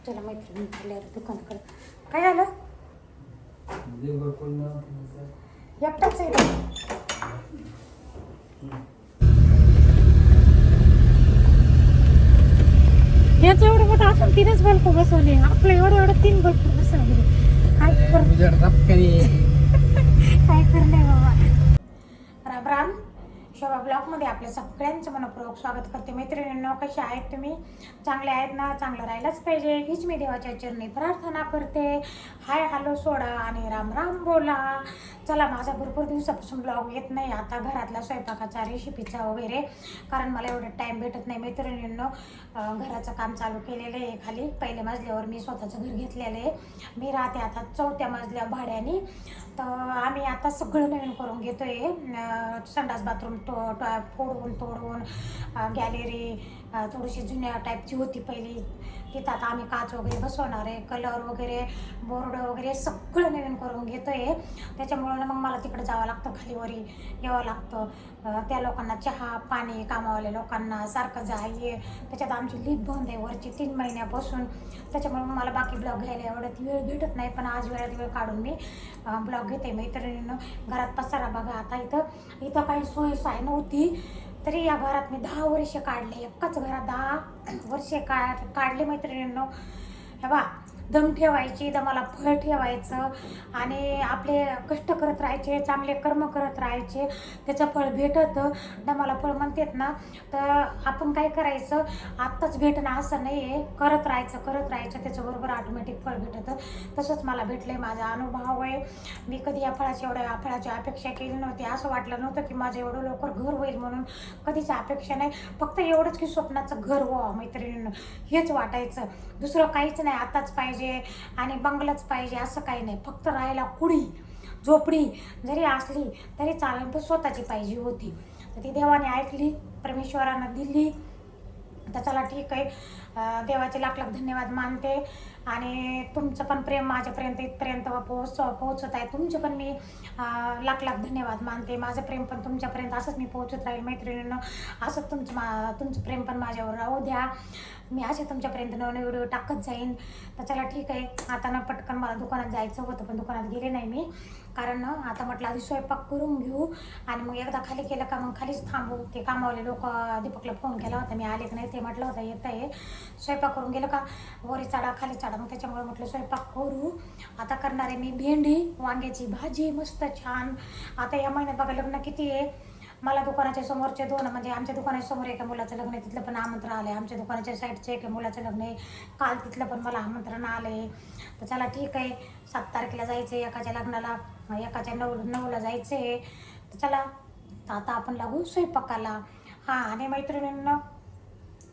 त्याला मैत्रिणी चालल्या दुकानाकडे. काय झालं? एकटाच आहे. याच एवढं मोठं आपण 3च बल्ब बसवले, आपलं एवढं 3 बल्ब बसवले. काय करणे बाबा. राम राम. शोभा ब्लॉगमध्ये आपल्या सगळ्यांचं मनपूर्वक स्वागत करते. मैत्रिणींनो, कसे आहेत तुम्ही? चांगले आहेत ना? चांगलं राहायलाच पाहिजे हीच मी देवाच्या चरणी प्रार्थना करते. हाय हॅलो सोडा आणि राम राम बोला. चला, माझा भरपूर दिवसापासून ब्लॉग येत नाही आता घरातला स्वयंपाकाचा, रेसिपीचा वगैरे, कारण मला एवढं टाईम भेटत नाही. मैत्रिणींनो, घराचं काम चालू केलेलं आहे. खाली पहिल्या मजल्यावर मी स्वतःचं घर घेतलेलं आहे. मी राहते आता 4थ्या मजल्यावर भाड्याने. तर आम्ही आता सगळं नवीन करून घेतोय. संडास बाथरूम फोडून तोडून, गॅलरी थोडीशी जुन्या टाईपची होती पहिली, तिथं आता आम्ही काच वगैरे बसवणार आहे. कलर वगैरे, बोर्ड वगैरे सगळं नवीन करून घेतोय. त्याच्यामुळं मग मला तिकडे जावं लागतं, खालीवरी यावं लागतं. त्या लोकांना चहा पाणी, कामावाल्या लोकांना सारखं ये. त्याच्यात आमची लिफ्ट बंद आहे वरची 3 महिन्यापासून. त्याच्यामुळे मला बाकी ब्लॉग घ्यायला एवढ्यात वेळ भेटत नाही, पण आज वेळ काढून मी ब्लॉग घेते. मैत्रिणींनो, घरात पसारा बघा. आता इथं काही सोय नव्हती, तरी या घरात मी 10 वर्षे काढले. एकाच घरात 10 वर्षे काढले मैत्रिणींनो. हे बा, दम ठेवायची, दमाला फळ ठेवायचं आणि आपले कष्ट करत राहायचे, चांगले कर्म करत राहायचे, त्याचं फळ भेटतं. दमाला फळ म्हणतात ना, तर आपण काय करायचं, आत्ताच भेटणं असं नाही आहे, करत राहायचं, त्याच्याबरोबर ऑटोमॅटिक फळ भेटतं. तसंच मला भेटलं आहे, माझा अनुभव आहे. मी कधी या फळाची अपेक्षा केली नव्हती. असं वाटलं नव्हतं की माझं एवढं लवकर घर होईल म्हणून, कधीच अपेक्षा नाही. फक्त एवढंच की स्वप्नाचं घर व्हावं मैत्रिणींनो, हेच वाटायचं. दुसरं काहीच नाही. आताच पाहिजे आणि बंगलाच पाहिजे असं काही नाही. फक्त राहायला कुडी झोपडी जरी असली तरी चालेल, पण स्वतःची पाहिजे होती. तर ती देवाने ऐकली, परमेश्वरानं दिली. तर चला ठीक आहे, देवाचे लाख लाख धन्यवाद मानते. आणि तुमचं पण प्रेम माझ्यापर्यंत इथपर्यंत पोहोचत आहे. तुमचे पण मी लाख लाख धन्यवाद मानते. माझं प्रेम पण तुमच्यापर्यंत असंच मी पोहोचत राहील मैत्रिणींनो. असंच तुमचं प्रेम पण माझ्यावर राहू द्या. मी असे तुमच्यापर्यंत नवीन व्हिडिओ टाकत जाईन. तर चला ठीक आहे, आता ना पटकन मला दुकानात जायचं होतं, पण दुकानात गेले नाही मी, कारण आता म्हटलं आधी स्वयंपाक करून घेऊ आणि मग एकदा खाली केलं का मग खालीच थांबू. ते कामावले लोक दीपकला फोन केला होता, मी आले की नाही ते म्हटलं होतं येत आहे. स्वयंपाक करून गेलं का वरी चाडा खाली चाडा, मग त्याच्यामुळे म्हटलं स्वयंपाक करू. आता करणार आहे मी भेंडी वांग्याची भाजी मस्त छान. आता या महिन्यात बघा लग्न किती आहे. मला दुकानाच्या समोरचे 2, म्हणजे आमच्या दुकानाच्या समोर एका मुलाचं लग्न आहे, तिथलं पण आमंत्रण आलं आहे. आमच्या दुकानाच्या साईडचे एका मुलाचं लग्न आहे, काल तिथलं पण मला आमंत्रण आलं आहे. तर चला ठीक आहे, 7 तारखेला जायचं आहे एकाच्या लग्नाला, एकाच्या 9ला जायचं आहे. तर चला आता आपण लागू स्वयंपाकाला. हां, आणि मैत्रिणींना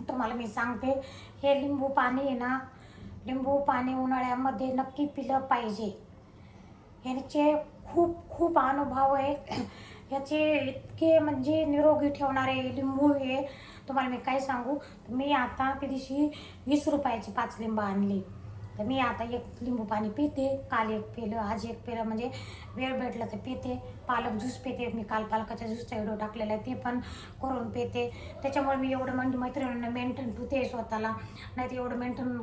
तुम्हाला मी सांगते, हे लिंबू पाणी आहे ना, लिंबू पाणी उन्हाळ्यामध्ये नक्की पिलं पाहिजे. ह्याचे खूप अनुभव आहे. ह्याचे इतके म्हणजे निरोगी ठेवणारे लिंबू हे तुम्हाला मी काय सांगू. मी आता त्या दिवशी 20 रुपयाची 5 लिंबू आणली. तर मी आता 1 लिंबू पाणी पिते. काल 1 पिलं, आज 1 पिलं, म्हणजे वेळ भेटलं तर पिते. पालक ज्यूस पिते मी, काल पालकाच्या ज्यूसचा व्हिडिओ टाकलेला आहे, ते पण करून पिते. त्याच्यामुळे मी एवढं म्हणजे मैत्रिणींना मेंटेन ठेवते स्वतःला, नाही तर एवढं मेंटेन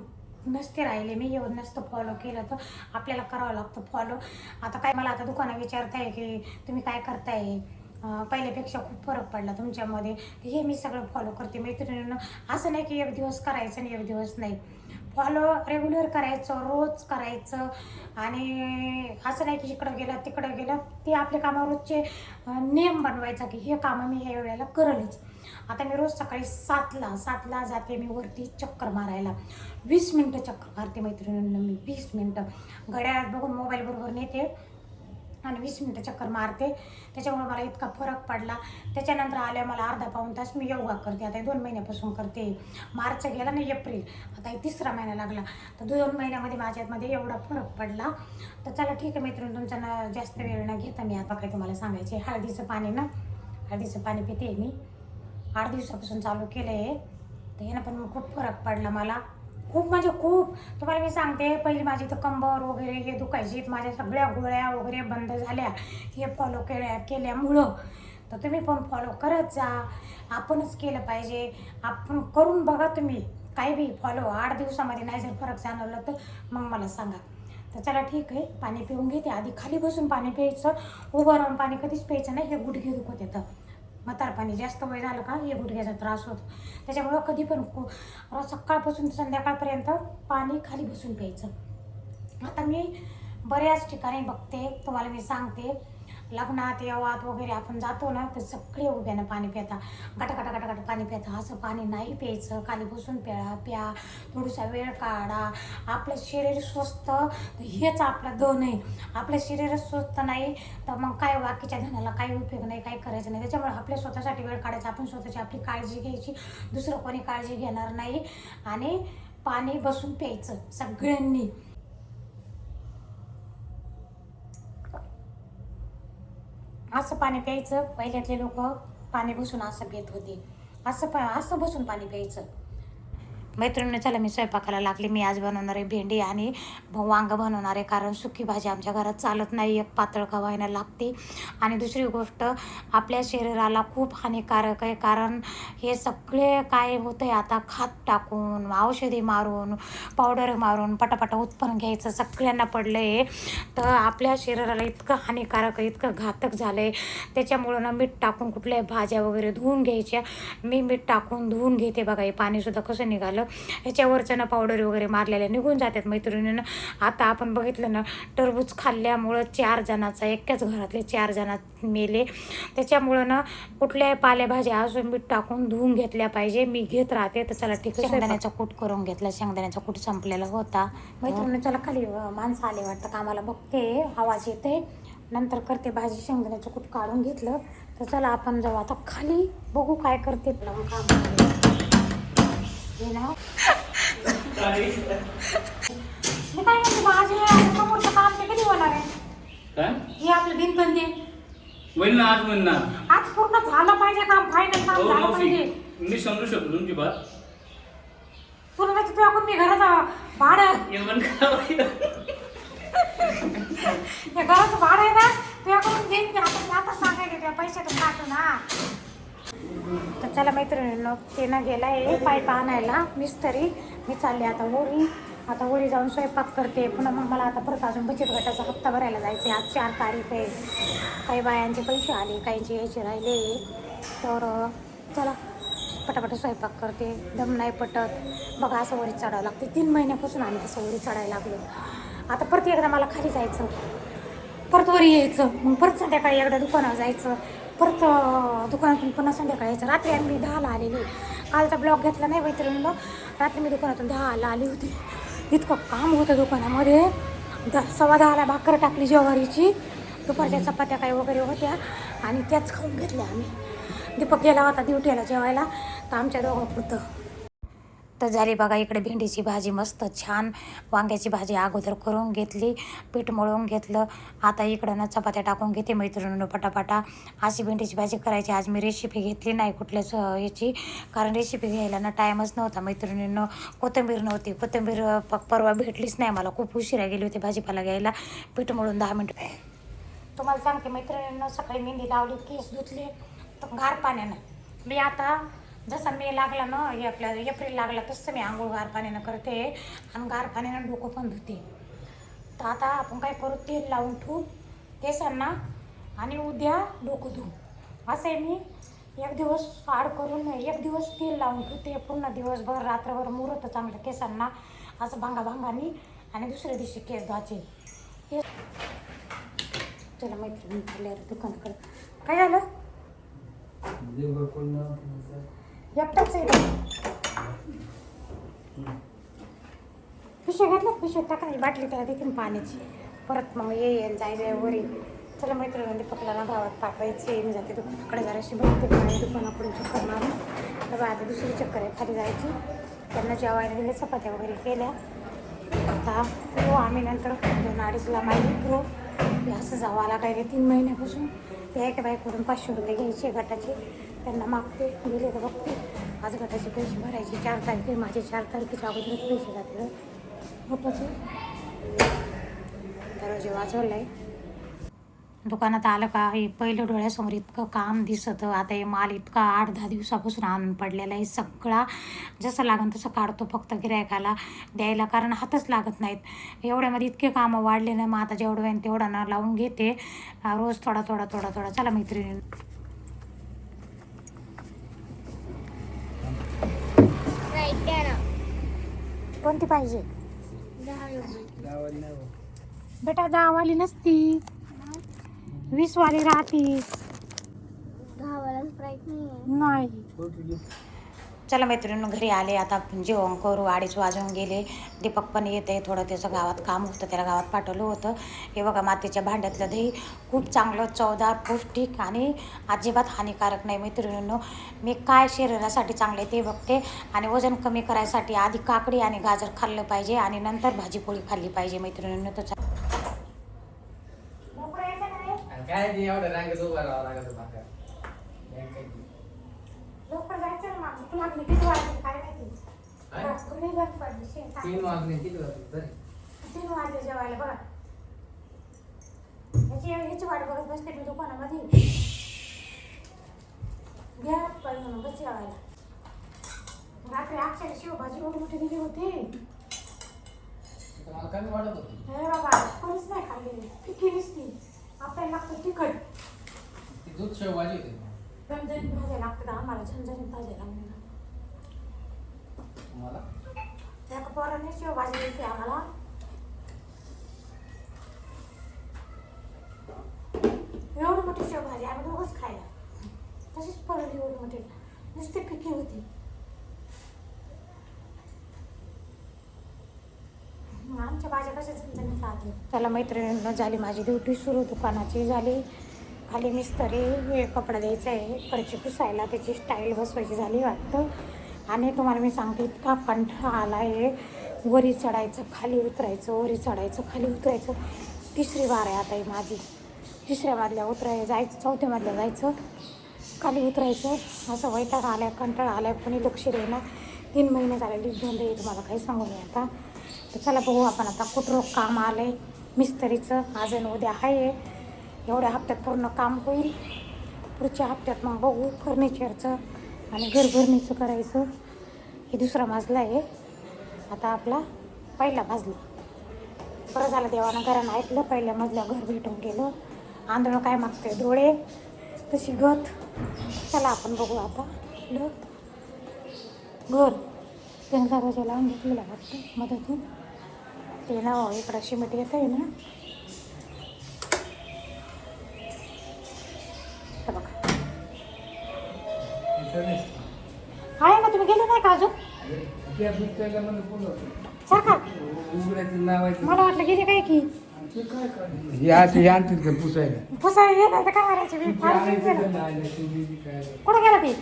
नसते राहिले मी. एवढं नसतं फॉलो केलं तर आपल्याला करावं लागतं फॉलो. आता काय मला आता दुकानं विचारताय की तुम्ही काय करताय, पहिल्यापेक्षा खूप फरक पडला तुमच्यामध्ये. हे मी सगळं फॉलो करते मैत्रिणींना. असं नाही की एक दिवस करायचं आणि एक दिवस नाही. फॉलो रेग्युलर करायचं, रोज करायचं. आणि असं नाही की इकडं गेलं तिकडं गेलं, ते आपल्या कामावर रोजचे नियम बनवायचा की हे कामं मी ह्या वेळेला करेलच. आता मी रोज सकाळी 7ला जाते मी वरती चक्कर मारायला. 20 मिनटं चक्कर मारते मैत्रिणींना मी, 20 मिनटं घड्याळात बघून मोबाईल बरोबर नेते आणि 20 मिनटं चक्कर मारते. त्याच्यामुळे मला इतका फरक पडला. त्याच्यानंतर आल्या मला अर्धा पाऊण तास मी योगा करते. आता 2 महिन्यापासून करते. मार्च गेला ना, एप्रिल, आता हे 3रा महिना लागला. तर 2 महिन्यामध्ये माझ्यामध्ये एवढा फरक पडला. तर चला ठीक आहे मैत्रिणी, तुमचा जास्त वेळ न घेता मी आता काय तुम्हाला सांगायचे. हळदीचं पाणी पिते मी. 8 दिवसापासून चालू केलं आहे. तर ह्यानं पण खूप फरक पडला मला. खूप म्हणजे खूप. तुम्हाला मी सांगते, पहिली माझी तर कंबर वगैरे हे दुखायची, माझ्या सगळ्या गोळ्या वगैरे बंद झाल्या हे फॉलो केल्यामुळं. तर तुम्ही पण फॉलो करत जा. आपणच केलं पाहिजे. आपण करून बघा तुम्ही, काही बी फॉलो 8 दिवसामध्ये नाही जर फरक जाणवला तर मग मला सांगा. तर चला ठीक आहे, पाणी पिऊन घेते. आधी खाली बसून पाणी प्यायचं, उभं राहून पाणी कधीच प्यायचं नाही, हे गुडघे दुखत येतं. म्हातारपणी जास्त वय झालं का हे गुडघ्याचा त्रास होतो. त्याच्यामुळं कधी पण सकाळपासून संध्याकाळपर्यंत पाणी खाली बसून प्यायचं. आता मी बऱ्याच ठिकाणी बघते, तुम्हाला मी सांगते, लग्नात येवात वगैरे आपण जातो ना तर सगळे उभ्यानं पाणी पिता, गटागट पाणी पिता. असं पाणी नाही प्यायचं, खाली बसून प्या. थोडासा वेळ काढा. आपलं शरीर स्वस्थ हेच आपलं धन आहे. आपलं शरीर स्वस्थ नाही तर मग काय बाकीच्या धनाला काही उपयोग नाही, काही करायचं नाही. त्याच्यामुळे आपल्या स्वतःसाठी वेळ काढायचा, आपण स्वतःची आपली काळजी घ्यायची, दुसरं कोणी काळजी घेणार नाही. आणि पाणी बसून प्यायचं सगळ्यांनी. असं पाणी प्यायचं. पहिल्यातले लोक पाणी बसून असं पित होते. असं बसून पाणी प्यायचं. मैत्रिणी चला मी स्वयंपाकाला लागली. मी आज बनवणार आहे भेंडी आणि वांग बनवणार आहे, कारण सुकी भाजी आमच्या घरात चालत नाही. एक पातळ खवायला लागते. आणि दुसरी गोष्ट, आपल्या शरीराला खूप हानिकारक आहे, कारण हे सगळे काय होतं आहे आता, खत टाकून, औषधी मारून, पावडर मारून पटापटा उत्पन्न घ्यायचं सगळ्यांना पडलं आहे. तर आपल्या शरीराला इतकं हानिकारक आहे, इतकं घातक झालं आहे. त्याच्यामुळं ना मीठ टाकून कुठल्याही भाज्या वगैरे धुवून घ्यायच्या. मी मीठ टाकून धुवून घेते. बघा हे पाणीसुद्धा कसं निघालं. ह्याच्यावरचं ना पावडर वगैरे मारलेल्या निघून जातात मैत्रिणीनं. आता आपण बघितलं ना, टरबूज खाल्ल्यामुळं 4 जणाचा, एकाच घरातले 4 जण मेले. त्याच्यामुळं ना कुठल्याही पालेभाज्या अजून मीठ टाकून धुवून घेतल्या पाहिजे. मी घेत राहते. तर चला ठीक आहे, शेंगदाण्याचा कूट करून घेतला. शेंगदाण्याचा कूट संपलेला होता. मैत्रिणी चला खाली माणसं आले वाटतं कामाला, बघते आवाज येते, नंतर करते भाजी. शेंगदाण्याचं कूट काढून घेतलं. तर चला आपण जाऊ आता खाली, बघू काय करते. मी काय म्हणते, भाजी समोरचं काम ते कधी होणार आहे? काय हे आपलं बिनबंदी होईल ना, आज होईल ना. आज पूर्ण झालं पाहिजे काम, फायनल काम झालं पाहिजे. मी समजू शकतो तुमची बात. तुला नाही तुझ्या मी घराचं भाडं, एवढं काय हे घराचं भाडं आहे ना, तुझ्याकडून घेईन की आता सांगायचे त्या पैशातून काढतो ना. तर चला मैत्रिणींनो, ते ना गेला आहे पाईप आणायला मिस्त्री. मी चालले आता वरी. आता वरी जाऊन स्वयंपाक करते. पुन्हा मग मला आता परत अजून बचत गटाचा हप्ता भरायला जायचे. आज 4 तारीख आहे. काही बायांचे पैसे आले, काहींचे यायचे राहिले. तर चला पटापट स्वयंपाक करते. दम नाही पटत. बघा असं वरी चढावं लागते. 3 महिन्यापासून आम्ही असं वरी चढायला लागलो. आता परत एकदा मला खाली जायचं, परत वरी यायचं, मग परत संध्याकाळी एकदा दुकानावर जायचं, परत दुकानातून पुन्हा संध्याकाळी यायचं. रात्री आम्ही 10ला आलेली. कालचा ब्लॉग घेतला नाही मैत्रिणींनो. रात्री मी दुकानातून 10ला आली होती. इतकं काम होतं दुकानामध्ये. 10:15ला भाकर टाकली ज्वारीची. दुपारच्या चपात्या काही वगैरे होत्या आणि त्याच खाऊन घेतल्या आम्ही. दीपक गेला होता ड्युटीला जेवायला, तर आमच्या दोघांपुरतं. तर झाली बघा इकडे भेंडीची भाजी मस्त छान. वांग्याची भाजी अगोदर करून घेतली, पीठ मळून घेतलं. आता इकडं ना चपात्या टाकून घेते मैत्रिणीनं पटापटा. अशी भेंडीची भाजी करायची. आज मी रेसिपी घेतली नाही कुठल्याच याची, कारण रेसिपी घ्यायला ना टाईमच नव्हता मैत्रिणीनं. कोथिंबीर नव्हती. कोथिंबीर परवा भेटलीच नाही मला. खूप उशिरा गेली होती भाजीपाला घ्यायला. पीठ मळून 10 मिनटं. तुम्हाला सांगते मैत्रिणीनं, सकाळी मेहंदी लावली, केस धुतले तर गार पाण्यानं. मी आता जसा मे लागला ना, हे आपल्या एप्रिल लागला, तसं मी आंघोळ गार पाण्यानं करते आणि गार पाण्यानं डोकं पण धुते. तर आता आपण काय करू, तेल लावून ठेवू केसांना आणि उद्या डोकं धुऊ. असं आहे. मी एक दिवस आड करून एक दिवस तेल लावून ठेवते, पूर्ण दिवसभर रात्रभर मुरतं चांगलं केसांना असं भांगाभांगानी, आणि दुसऱ्या दिवशी केस धुवायचे. चला मैत्रिणी चालल्यावर दुकानाकडं. काय झालं? एकटाच आहे. पिशवी घेतलं, पिशवीत टाकायची बाटली त्याला तिथून पाण्याची. परत मग येईल जायचं वरी. चला मैत्रिणी दीपकला ना गावात पाठवायचे. मी जाते दुकानाकडे जराशी बघते आणि दुकानाकडून चक्कर मारून. तर आता दुसरी चक्कर आहे खाली जायची. त्यांना जेवायला दिले, चपात्या वगैरे केल्या. आता हो आम्ही नंतर 2-2.5ला माहिती करू. असं जावं लागायला 3 महिन्यापासून. त्या एका बाईकडून 500 रुपये घ्यायचे गटाचे. त्यांना मागते, दिले तर बघते. आज गटाचे पैसे भरायचे. 4 तारखे माझे 4 तारखेच्या अगोदरच पैसे जाते. मोठंच दरवाजे वाजवलं आहे. दुकानात आलं का हे पहिलं डोळ्यासमोर इतकं काम दिसतं. आता हे माल इतका 8-10 दिवसापासून आणून पडलेला आहे. सगळा जसं लागन तसं काढतो फक्त गिरायकाला द्यायला, कारण हातच लागत नाहीत. एवढ्यामध्ये इतके कामं वाढले ना, मग आता जेवढं होईल तेवढा ना लावून घेते रोज थोडा थोडा थोडा थोडा. चला मैत्रिणी, कोणती पाहिजे बेटा? 10 वाली नसती, 20 वाली राहती. नाही. चला मैत्रिणी, घरी आले आता, जेवण करू. 2:30 वाजून गेले. दीपक पण येते, थोडं त्याचं गावात काम होतं, त्याला गावात पाठवलं होतं. हे बघा, मातीच्या भांड्यातलं दही खूप चांगलं, चवदार, पौष्टिक आणि अजिबात हानिकारक नाही मैत्रिणींनो. मी काय शरीरासाठी चांगले ते बघते, आणि वजन कमी करायसाठी आधी काकडी आणि गाजर खाल्लं पाहिजे आणि नंतर भाजीपोळी खाल्ली पाहिजे मैत्रिणींनो. तर काय एवढं रांगेत उभा राहावं लागत बाहेर. लवकर जायचं ना, मग तुला किती वाजले काय माहिती? घरी बंद पडली, 3 वाजले किती वाजले? 3 वाजले जेवायला. बघा, ह्याची वाट बघत बसते मी दुकानामध्ये. घ्या पाहिजे म्हणून बस जेवायला. रात्री अक्षर शिवभाजी एवढी मोठी दिली होती. मला कमी वाटत होती. हे बाबा, कोणीच नाही खाल्ली, फिकी नुसती. आपल्याला लागतं तिखट. ती दूध शेवभाजी होती. झणझणीत भाज्या लागतात आम्हाला, झणझणीत भाज्या लागतात. मला त्या पोरांनी शेवभाजी दिली आम्हाला. एवढी मोठी शेवभाजी आम्ही दोघंच खायला. तशीच पडली एवढी मोठी, नुसती फिकी होती. आमच्या भाज्या कशा झणझणीत राहते. त्याला मैत्रिणींना झाली माझी ड्युटी सुरू, दुकानाची झाली. खाली मिस्त्री, हे कपडा द्यायचा आहे, फरची पुसायला, त्याची स्टाईल बसवायची झाली वाटतं. आणि तुम्हाला मी सांगते, इतका कंठाळा आला आहे. वरी चढायचं, खाली उतरायचं, वरी चढायचं, खाली उतरायचं. 3री बार आहे आता ही माझी. 3ऱ्या मधल्या जायचं, 4थ्या मधल्या जायचं, खाली उतरायचं. असं वैताग आलाय, कंटाळा आलाय, कोणी लक्ष देणार. 3 महिने झाले लिफ्ट बंद आहे, तुम्हाला काही सांगू नये आता. तर चला बघू आपण आता कुठं काम आलं आहे मिस्त्रीचं. आज आणि उद्या आहे. एवढ्या हप्त्यात पूर्ण काम होईल. पुढच्या हप्त्यात मग बघू फर्निचरचं आणि घरभरणीचं करायचं. हे 2रा मजला आहे. आता आपला पहिला मजला. बरं झालं देवानं घरानं ऐकलं, पहिल्या मजल्या घर भेटून गेलं. आंधळं काय मागते, डोळे तशी गत. चला आपण बघू आता आपलं घर. त्यानं दरवाजा लावून घेतलेला वाटतं मधातून. ते ना इकडं सिमेंट येतं आहे ना, बघा आहे ना. तुम्ही गेले नाही का अजून? सारखा मला वाटलं गेले काय की पुसायला गेलं तर काय करायचं. कुठं गेला ते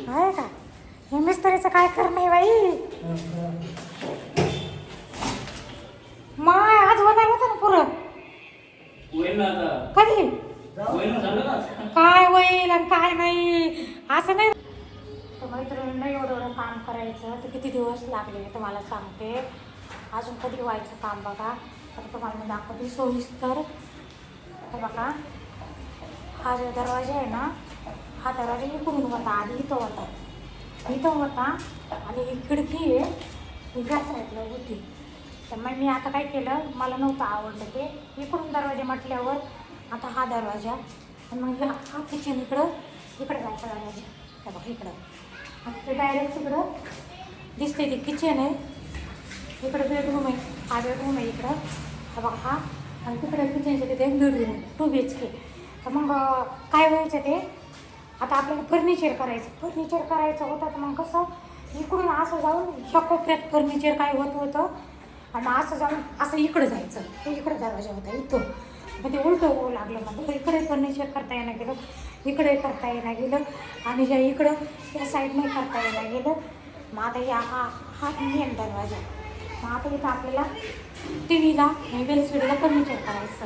आहे का? हे मिस्त्रीचं काय कर नाही बाई. माय आज होणार होतं ना पुरं. होईल ना आता. कधी होईल ना, झालं ना. काय होईल आणि काय नाही असं नाही. तर मैत्रिणींना एवढं काम करायचं तर किती दिवस लागले मी तुम्हाला सांगते. अजून कधी व्हायचं काम बघा. आता तुम्हाला मी दाखवते सोयीस्कर. तर बघा, हा जो दरवाजा आहे ना, हा दरवाजा इकडून होता, आधी इथं होता आणि ही खिडकी आहे ही ह्या साईडला होती. तर मग मी आता काय केलं, मला नव्हतं आवडलं ते. इकडून दरवाजा म्हटल्यावर आता हा दरवाजा आणि मग हा किचन इकडे जायचा दरवाजा. हे बघा इकडं, आता ते डायरेक्ट इकडं दिसते ते किचन आहे. इकडं बेडरूम आहे, हा बेडरूम आहे इकडं. हा बघा हा, आणि तिकडे किचनच्या तिथे एक बेडरूम आहे 2 BHK. तर मग काय व्हायचं ते, आता आपल्याला फर्निचर करायचं होतं. तर मग कसं इकडून असं जाऊन ह्या कोपऱ्यात फर्निचर काय होतं आणि असं जाऊन असं इकडं जायचं. हे इकडं दरवाजा होता इथं, मग ते उलटं होऊ लागलं. मग इकडे फर्निचर करता येणं गेलं, इकडे करता येणं गेलं आणि ह्या इकडं या साईडने करता येणं गेलं. मग आता या हा मेन दरवाजा. मग आता इथं आपल्याला TV ला वेलसिडीला फर्निचर करायचं.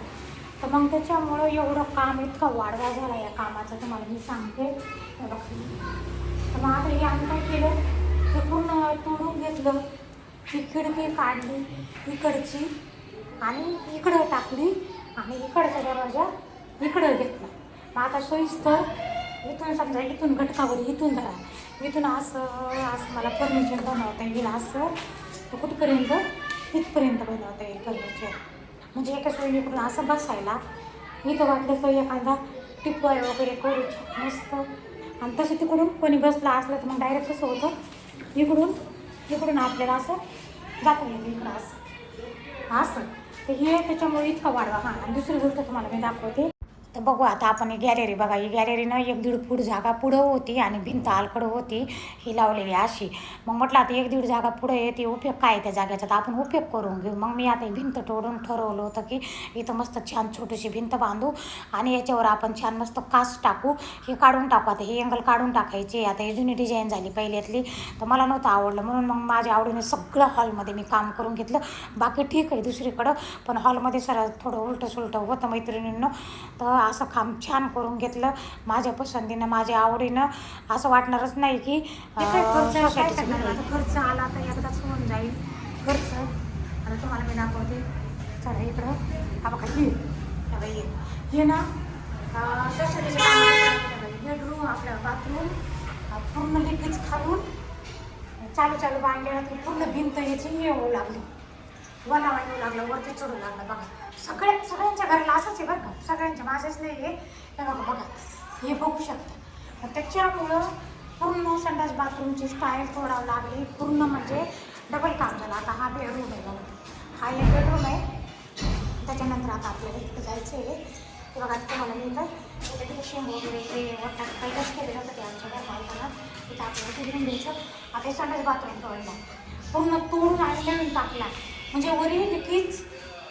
तर मग त्याच्यामुळं एवढं काम इतका वाढवा झाला या कामाचा तुम्हाला मी सांगते. तर मग आता हे आम्ही काय केलं, हे पूर्ण तोडून घेतलं. ही खिडकी काढली इकडची आणि इकडं टाकली आणि इकडचा दरवाजा इकडं घेतला. मग आता सोयीस्तर इथून समजा इथून घटकावर इथून धरा, इथून असं असं मला फर्निचर बनवता येईल, असं तर कुठपर्यंत इथपर्यंत बनवता येईल फर्निचर. म्हणजे एका सोयीकडून असं बसायला इथं वाटलं तर एखादा टिपवाय वगैरे करू मस्त. आणि तसं तिकडून कोणी बसला असलं तर मग डायरेक्ट कसं होतं, इकडून आपल्याला असं जाता येईल इकडं असं तर हे त्याच्यामुळे इतका वाढवा. हां, आणि दुसरी गोष्ट तुम्हाला मी दाखवते. तर बघू आता आपण ही गॅलरी बघा, ही गॅलरीनं 1-1.5 फूट जागा पुढं होती आणि भिंत आलकडं होती ही लावलेली अशी. मग म्हटलं आता 1-1.5 जागा पुढं आहे, ती उपयोग काय त्या जागेचा, तर आपण उपयोग करून घेऊ. मग मी आता ही भिंत तोडून ठरवलं होतं की इथं मस्त छान छोटीशी भिंत बांधू आणि याच्यावर आपण छान मस्त काच टाकू. हे काढून टाकू, आता हे अँगल काढून टाकायचे. आता ही जुनी डिझाईन झाली पहिल्यातली, तर मला नव्हतं आवडलं म्हणून मग माझ्या आवडीने सगळं हॉलमध्ये मी काम करून घेतलं. बाकी ठीक आहे दुसरीकडं, पण हॉलमध्ये सर थोडं उलटं सुलटं होतं मैत्रिणींनो. तर असं काम छान करून घेतलं माझ्या पसंतीनं, माझ्या आवडीनं. असं वाटणारच नाही की खर्च आला तर एकदाच होऊन जाईल खर्च. आता तुम्हाला मी दाखवते. चला इकडं हा बघा हे ना बेडरूम, आपलं बाथरूम पूर्ण लिकेज खालून चालू बांधलेलं ते पूर्ण भिंत याची येऊ लागली, वला येऊ लागलं, वरती चढू लागलं. बघा सगळ्यांच्या घराला असंच आहे बरं का, सगळ्यांच्या, माझ्याच नाही आहे. हे बघा हे बघू शकता. त्याच्यामुळं पूर्ण संडास बाथरूमची स्टाईल तोडावं लागली पूर्ण, म्हणजे डबल काम झालं. आता हा बेडरूम आहे बघा, हा एक बेडरूम आहे. त्याच्यानंतर आता आपल्याला इथं जायचं आहे. ते बघा तुम्हाला मी इथं डिक्शन वगैरे ते वाटतात पहिलंच केलेलं होतं ते आमच्या घर मालकाला. तिथं आपल्याला तिकडून द्यायचं. आता हे संडास बाथरूम तोडला, पूर्ण तोडून आणि नवीन टाकला, म्हणजे वरील नक्कीच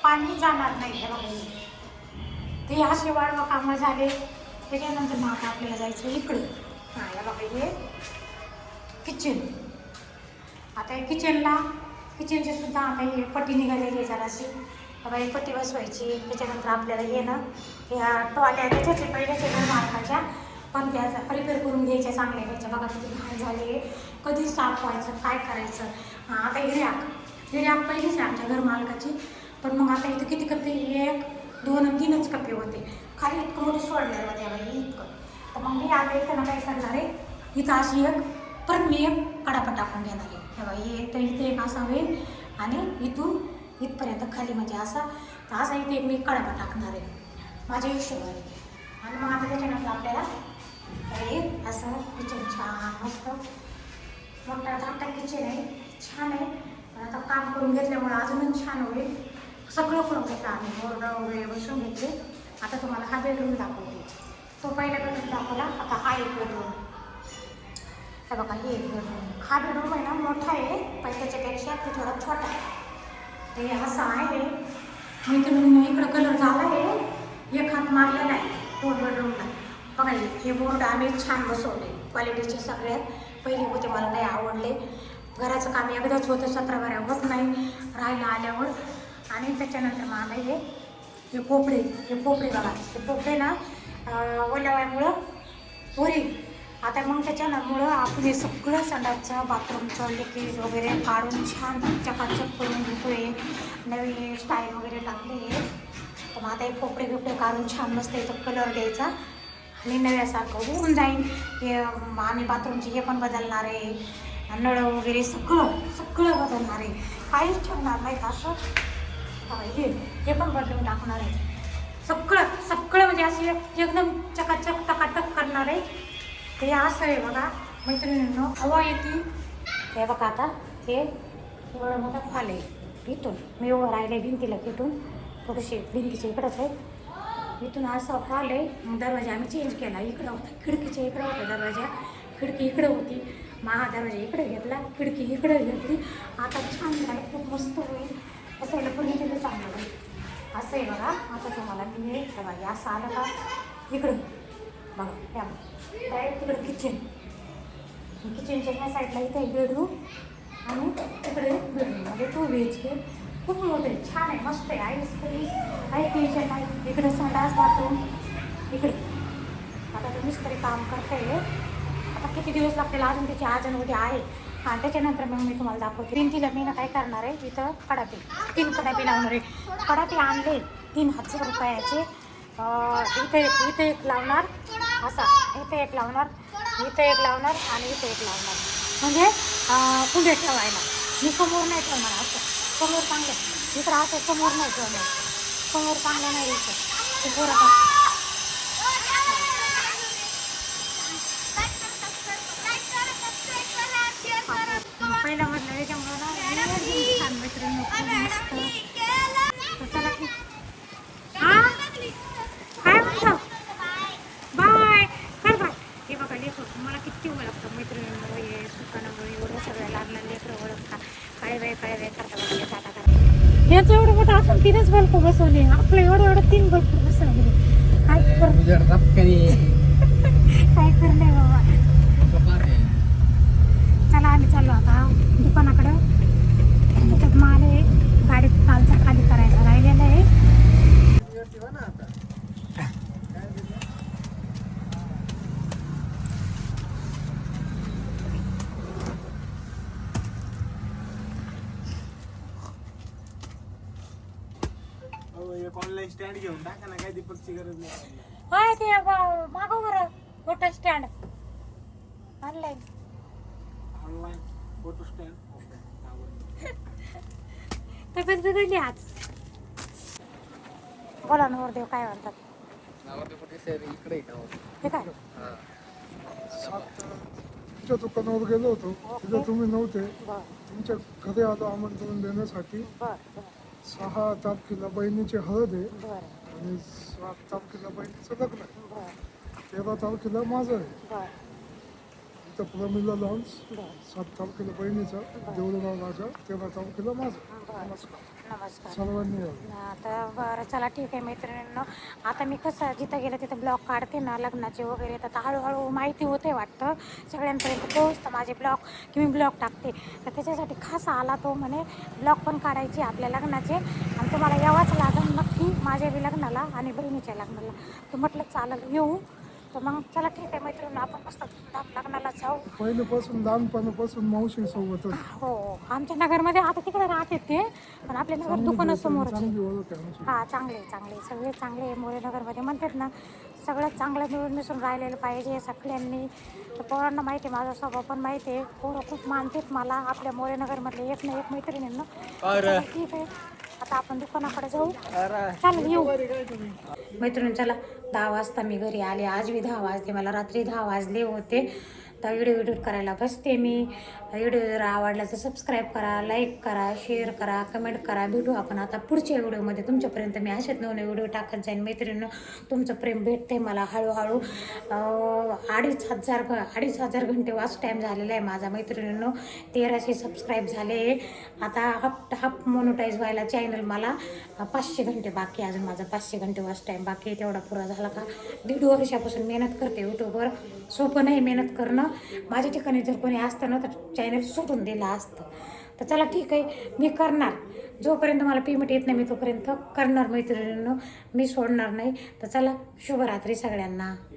पाणी जाणार नाही. हे बघा ते असे वाढवा कामं झाले. त्याच्यानंतर मग आता आपल्याला जायचं इकडं. हां, या बघा हे किचन. आता हे किचनचे सुद्धा आता हे पट्टी निघालेली आहे जराशी. बघा ही पट्टी बसवायची. त्याच्यानंतर आपल्याला हे ना ह्या टॉल्या त्याच्याचे पहिल्याचे घर मालकाच्या, पण त्या रिपेअर करून घ्यायच्या, चांगल्या घ्यायच्या. बघा किती घाण झाली आहे, कधी साफ व्हायचं, काय करायचं. हां, आता ही रॅक पहिलीच आहे आमच्या घर मालकाची, पण मग आता इथं किती कप्पे, 1, 2 आणि 3च कप्पे होते. खाली इतकं मोठं सोडलेलं होते बाई इतकं. तर मग मी आता इथं ना काय करणार आहे, इथं अशी परत मी एक कडापा टाकून घेणार आहे. हे बाई हे तर इथे एक असा होईल आणि इथून इथपर्यंत खाली म्हणजे असा इथे एक मी कडापा टाकणार आहे माझ्या हिशोबाने. आणि मग आता त्याच्यानंतर आपल्याला हे असं किचन छान मस्त मोठा धाकटा किचन आहे, छान आहे. आता काम करून घेतल्यामुळे अजूनच छान होईल. सगळं करून घेतलं आम्ही, बोर्ड वगैरे बसून घेतले. आता तुम्हाला हा बेडरूम दाखवते. तो पहिला बेडरूम दाखवला, आता हा एक बेडरूम. हे बघा हे एक बेडरूम. हा बेडरूम आहे ना मोठा आहे, पण त्याच्यापेक्षा ते थोडा छोटा आहे. ते असं आहे मैत्रिणींना इकडं कलर झाला आहे, एक हात मारलेला आहे 2 बेडरूमला. बघा हे बोर्ड आम्ही छान बसवले, क्वालिटीचे सगळ्यात पहिले होते, मला नाही आवडले. घराचं काम एकदाच होतं, 17 बाऱ्या होत नाही राहायला आल्यावर. आणि त्याच्यानंतर मग आता हे पोपडे बघा, हे पोपडे ना ओल्यामुळं होईल. आता मग त्याच्यामुळं आपण हे सगळं संडासचं बाथरूमचं लिकेज वगैरे काढून छान चकाचक करून घेतोय, नवीन स्टाईल वगैरे टाकली आहे. तर मग आता हे पोपडे काढून छान मस्त इथं कलर द्यायचा आणि नव्यासारखं होऊन जाईल. हे आम्ही बाथरूमचे हे पण बदलणार आहे, नळ वगैरे सगळं बदलणार आहे, काहीच ठेवणार नाहीत. असं हे पण बदलून टाकणार आहे, सगळं म्हणजे असे एकदम चकाचक टकाटक करणार आहे. हे असं आहे बघा मैत्रिणींनो, हवा येते. हे बघा आता हे एवढं मोठा फॉल आहे. इथून मी उभं राहिले भिंतीला, इथून थोडीशी भिंतीच्या इकडंच आहे, इथून असं फॉल आहे. मग दरवाजा आम्ही चेंज केला, इकडं होता खिडकीच्या इकडं होता दरवाजा, खिडकी इकडं होती. मग हा दरवाजा इकडे घेतला, खिडकी इकडे घेतली. आता छान झालं, खूप मस्त होईल. बसायला पण इथे चांगलं होईल. असं आहे बघा. आता तुम्हाला मी हे बघा असं आलं का इकडं बघा, त्या डायरेक्ट तिकडं किचनच्या ह्या साईडला इथे एक बेडरूम आणि तिकडे बेडरूम, म्हणजे 2 BHK. खूप मोठे छान आहे, मस्त आहे. आई किचन आहे, इकडे संडास बाथरूम इकडे. आता तो मिस्त्री काम करता येईल. आता किती दिवस लागतील अजून, त्याची आज आणि उद्या आहे. हां त्याच्यानंतर मग मी तुम्हाला दाखवते. भिंतीला मी ना काय करणार आहे, इथं कडापे 3 कडापे लावणार आहे. कडापे आणले 3000 रुपयाचे. इथे इथे एक लावणार, असा इथे एक लावणार, इथे एक लावणार आणि इथे एक लावणार, म्हणजे पुढे ठेवायला. मी समोर नाही ठेवणार, असं समोर चांगलं इकडं, असं समोर नाही ठेवणार, समोर चांगलं नाही इथं ते पोरं पहिला म्हटलं त्याच्यामुळं ना छान मैत्रिणी चला की. हां काय म्हणतो बाय कर बाय. हे बघा लेकरं मला किती ओळखतं मैत्रिणींमुळे सुखानामुळे एवढं सगळं लहान लहान लेकरं ओळखतात. काय बाय करता बघा जाता करता. याचं एवढं मोठं आपण 3च बल्ब बसवले, आपलं एवढं 3 बल्ब बसवले. काय कर काय करणे बाबा. चला आम्ही चाललो आता दुकानाकडं. त्याच्यात माल आहे, गाडीत कालचा खाली करायला राहिलेलं आहे. ऑनलाईन स्टँड घेऊन टाका ना, काय दीपकची गरज नाही. हाय ते मागव बरं मोठं stand online. Online photo stand तब्येत बिघडली आज. बोला ना देव काय म्हणतात इकडे हे काय. तुमच्या दुकानावर गेलो होतो, तिथे तुम्ही नव्हते. बरं तुमच्या घरी आलो आमंत्रण देण्यासाठी. बरं 6 तारखेला बहिणीची हळद आहे बरं आणि 7 तारखेला बहिणीचं लग्न आहे. बरं 13 तारखेला माझं आहे. बरं इथं प्रमिला लॉन्स. बरं 7 तारखेला बहिणीचं, देऊळगाव राजा. 13 तारखेला माझं. बरं. नमस्कार नमस्कार. सर्वांनी यावं. तर बरं चला ठीक आहे मैत्रिणींनो. आता मी कसं जिथं गेलं तिथं ब्लॉग काढते ना लग्नाचे वगैरे, तर हळूहळू माहिती होते वाटतं सगळ्यांपर्यंत पोहोचतं माझे ब्लॉग की मी ब्लॉग टाकते. तर त्याच्यासाठी खास आला तो म्हणे ब्लॉग पण काढायचे आपल्या लग्नाचे आणि तुम्हाला यावंच लागेल नक्की माझ्या बी लग्नाला आणि बहिणीच्या लग्नाला. तर म्हटलं चालेल येऊ. तर मग चला ठीक आहे मैत्रिणी, आपण मस्त लग्नाला जाऊ. पहिल्यापासून लहानपणापासून मावशी सोबतच हो आमच्या नगरमध्ये आता तिकडे राहते ते, पण आपल्या नगर दुकानासमोरच आहे. चांगली ओळख आहे आमची. हां चांगले सगळे चांगले मोरेनगरमध्ये म्हणतात ना, सगळं चांगलं मिळून मिसळून राहिलेलं पाहिजे सगळ्यांनी. तर पोरांना माहिती आहे, माझा स्वभाव पण माहिती आहे. पोरं खूप मानतात मला आपल्या मोरेनगरमधले एक ना एक मैत्रिणींना. ठीक आहे आता आपण दुकानाकडे जाऊ. चालेल येऊ मैत्रिणी. चला 10 वाजता मी घरी आले. आज मी 10 वाजले, मला रात्री 10 वाजले होते. तर व्हिडिओ करायला बसते मी. व्हिडिओ जर आवडला तर सबस्क्राईब करा, लाईक करा, शेअर करा, कमेंट करा. भेटू आपण आता पुढच्या व्हिडिओमध्ये. तुमच्यापर्यंत मी असेच नवीन व्हिडिओ टाकत जाईन मैत्रिणींनो. तुमचं प्रेम भेटते मला हळूहळू. 2,500 घंटे वॉच टाईम झालेला आहे माझा मैत्रिणींनो. 1300 सबस्क्राईब झाले. आता हाफ मोनोटाईज व्हायला चॅनल मला 500 घंटे बाकी. अजून माझा 500 घंटे वॉच टाईम बाकी आहे. तेवढा पुरा झाला का 1.5 वर्षापासून मेहनत करते यूट्यूबवर. सोपं नाही मेहनत करणं. माझ्या ठिकाणी जर कोणी असतं ना तर चॅनल सोडून दिलं असतं. तर चला ठीक आहे मी करणार. जोपर्यंत मला पेमेंट येत नाही मी तोपर्यंत करणार मैत्रिणींनो, मी सोडणार नाही. तर चला शुभरात्री सगळ्यांना.